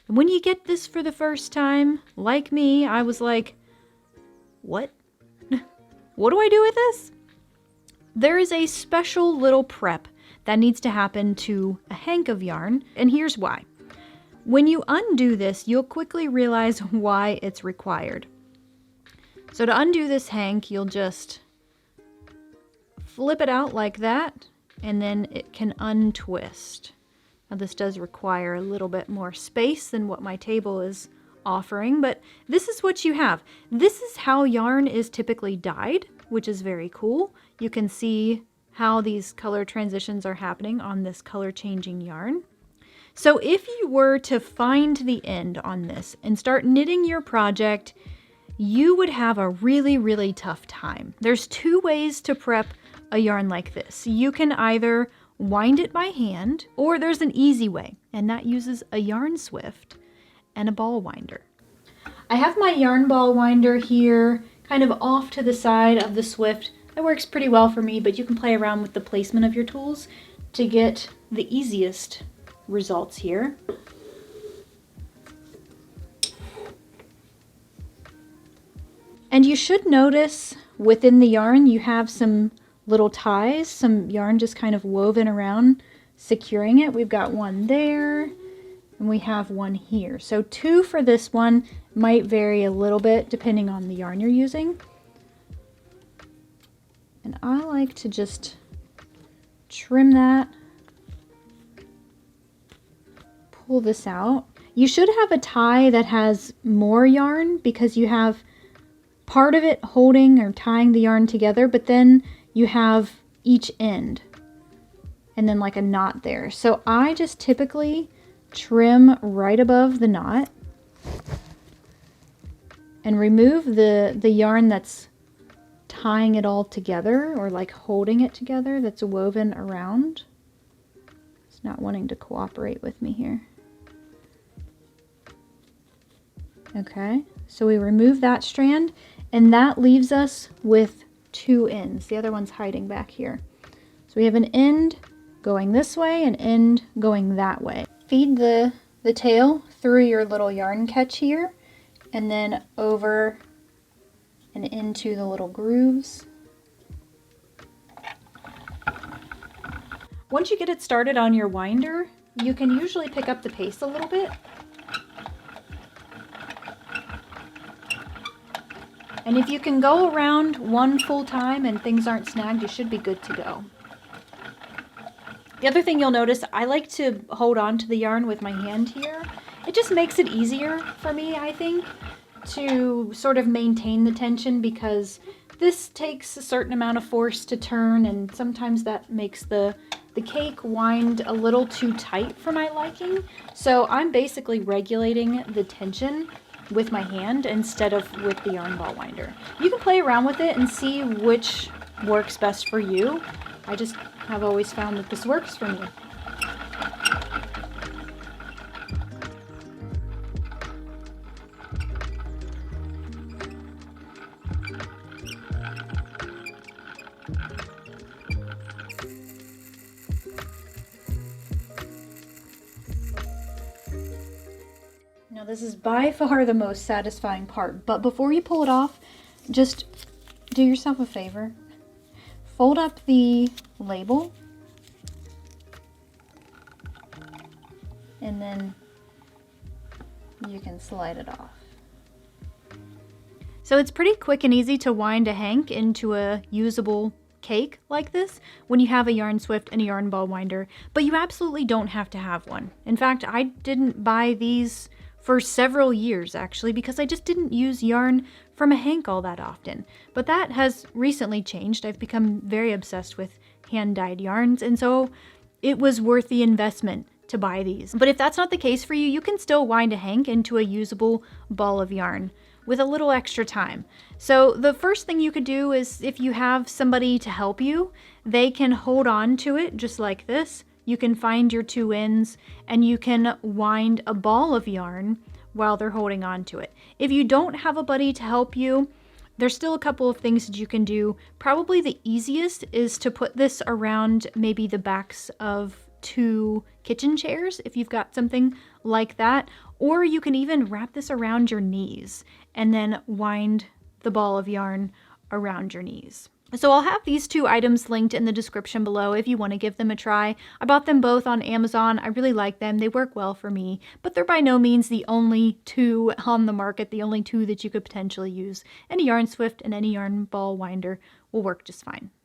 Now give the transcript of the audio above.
And when you get this for the first time, like me, I was like, what? What do I do with this? There is a special little prep that needs to happen to a hank of yarn, and here's why. When you undo this, you'll quickly realize why it's required. So to undo this hank, you'll just flip it out like that, and then it can untwist. Now this does require a little bit more space than what my table is offering, but this is what you have. This is how yarn is typically dyed, which is very cool. You can see how these color transitions are happening on this color changing yarn. So if you were to find the end on this and start knitting your project, you would have a really, really tough time. There's two ways to prep a yarn like this. You can either wind it by hand, or there's an easy way, and that uses a yarn swift and a ball winder. I have my yarn ball winder here kind of off to the side of the swift. That works pretty well for me, but you can play around with the placement of your tools to get the easiest results here. And you should notice within the yarn you have some little ties, some yarn just kind of woven around securing it. We've got one there and we have one here. So two for this one, might vary a little bit depending on the yarn you're using. And I like to just trim that, pull this out. You should have a tie that has more yarn because you have part of it holding or tying the yarn together, but then you have each end and then like a knot there. So I just typically trim right above the knot and remove the yarn that's tying it all together or like holding it together, that's woven around. It's not wanting to cooperate with me here. Okay, so we remove that strand and that leaves us with two ends. The other one's hiding back here. So we have an end going this way, an end going that way. Feed the tail through your little yarn catch here and then over and into the little grooves. Once you get it started on your winder, you can usually pick up the pace a little bit. And if you can go around one full time and things aren't snagged, you should be good to go. The other thing you'll notice, I like to hold on to the yarn with my hand here. It just makes it easier for me, I think, to sort of maintain the tension because this takes a certain amount of force to turn and sometimes that makes the cake wind a little too tight for my liking. So I'm basically regulating the tension with my hand instead of with the yarn ball winder. You can play around with it and see which works best for you. I just have always found that this works for me. Now this is by far the most satisfying part, but before you pull it off, just do yourself a favor. Fold up the label and then you can slide it off. So it's pretty quick and easy to wind a hank into a usable cake like this when you have a yarn swift and a yarn ball winder, but you absolutely don't have to have one. In fact, I didn't buy these for several years actually because I just didn't use yarn from a hank all that often. But that has recently changed. I've become very obsessed with hand-dyed yarns, and so it was worth the investment to buy these. But if that's not the case for you, you can still wind a hank into a usable ball of yarn with a little extra time. So the first thing you could do is, if you have somebody to help you, they can hold on to it just like this. You can find your two ends and you can wind a ball of yarn while they're holding on to it. If you don't have a buddy to help you, there's still a couple of things that you can do. Probably the easiest is to put this around maybe the backs of 2 kitchen chairs if you've got something like that. Or you can even wrap this around your knees and then wind the ball of yarn around your knees. So I'll have these 2 items linked in the description below if you want to give them a try. I bought them both on Amazon. I really like them. They work well for me, but they're by no means the only 2 on the market, the only 2 that you could potentially use. Any yarn swift and any yarn ball winder will work just fine.